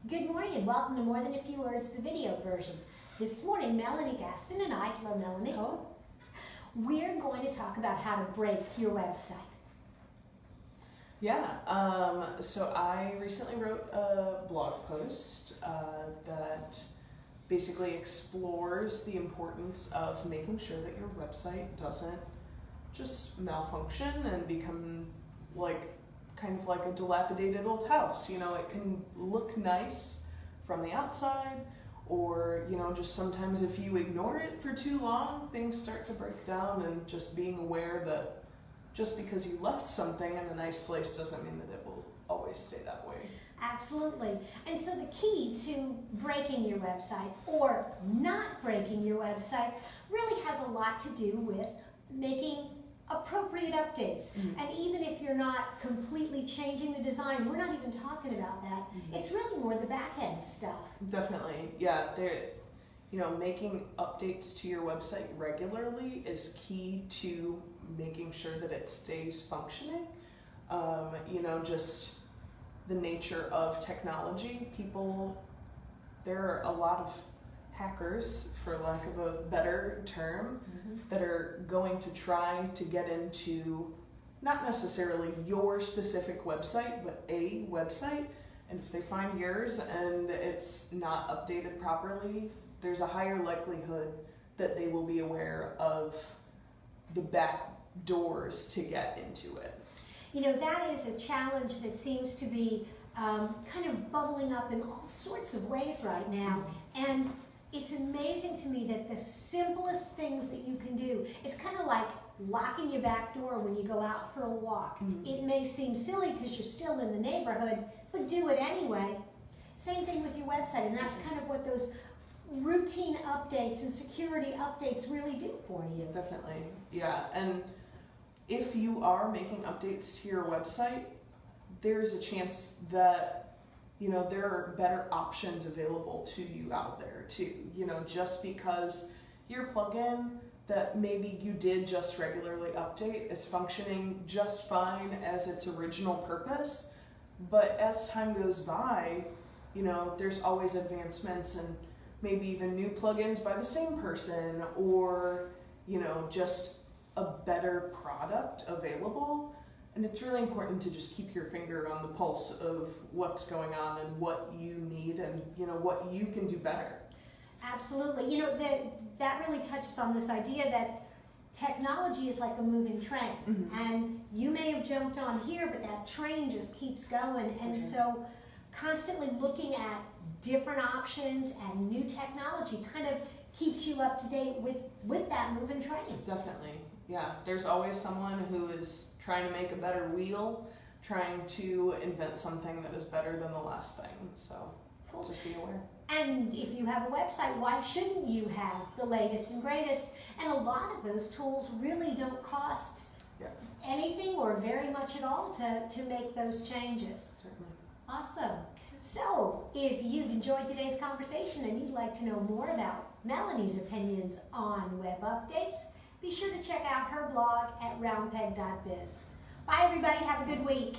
Good morning and welcome to More Than a Few Words, the video version. This morning, Melanie Gaston and I, hello Melanie, we're going to talk about how to break your website. So I recently wrote a blog post that basically explores the importance of making sure that your website doesn't just malfunction and become kind of like a dilapidated old house. You know, it can look nice from the outside, or, you know, just sometimes if you ignore it for too long, things start to break down, and just being aware that just because you left something in a nice place doesn't mean that it will always stay that way. Absolutely. And so the key to breaking your website or not breaking your website really has a lot to do with making appropriate updates. And even if you're not completely changing the design, we're not even talking about that. It's really more the back end stuff. Definitely, yeah. Making updates to your website regularly is key to making sure that it stays functioning. Just the nature of technology. There are a lot of hackers, for lack of a better term, that are going to try to get into not necessarily your specific website, but a website. And if they find yours and it's not updated properly, there's a higher likelihood that they will be aware of the back doors to get into it. You know, that is a challenge that seems to be kind of bubbling up in all sorts of ways right now. And it's amazing to me that the simplest things that you can do, it's kind of like locking your back door when you go out for a walk. It may seem silly because you're still in the neighborhood, but do it anyway. Same thing with your website, and that's kind of what those routine updates and security updates really do for you. Definitely, yeah. And if you are making updates to your website, there's a chance that there are better options available to you out there too. Just because your plugin that maybe you did just regularly update is functioning just fine as its original purpose, but as time goes by, there's always advancements and maybe even new plugins by the same person, or just a better product available. And it's really important to just keep your finger on the pulse of what's going on and what you need and what you can do better. Absolutely. That really touches on this idea that technology is like a moving train. And you may have jumped on here, but that train just keeps going. And so constantly looking at different options and new technology kind of keeps you up to date with that moving train. Definitely. Yeah, there's always someone who is trying to make a better wheel, trying to invent something that is better than the last thing. So just be aware. And if you have a website, why shouldn't you have the latest and greatest? And a lot of those tools really don't cost anything or very much at all to make those changes. Certainly. Awesome. So if you've enjoyed today's conversation and you'd like to know more about Melanie's opinions on web updates, be sure to check out her blog at roundpeg.biz. Bye everybody, have a good week.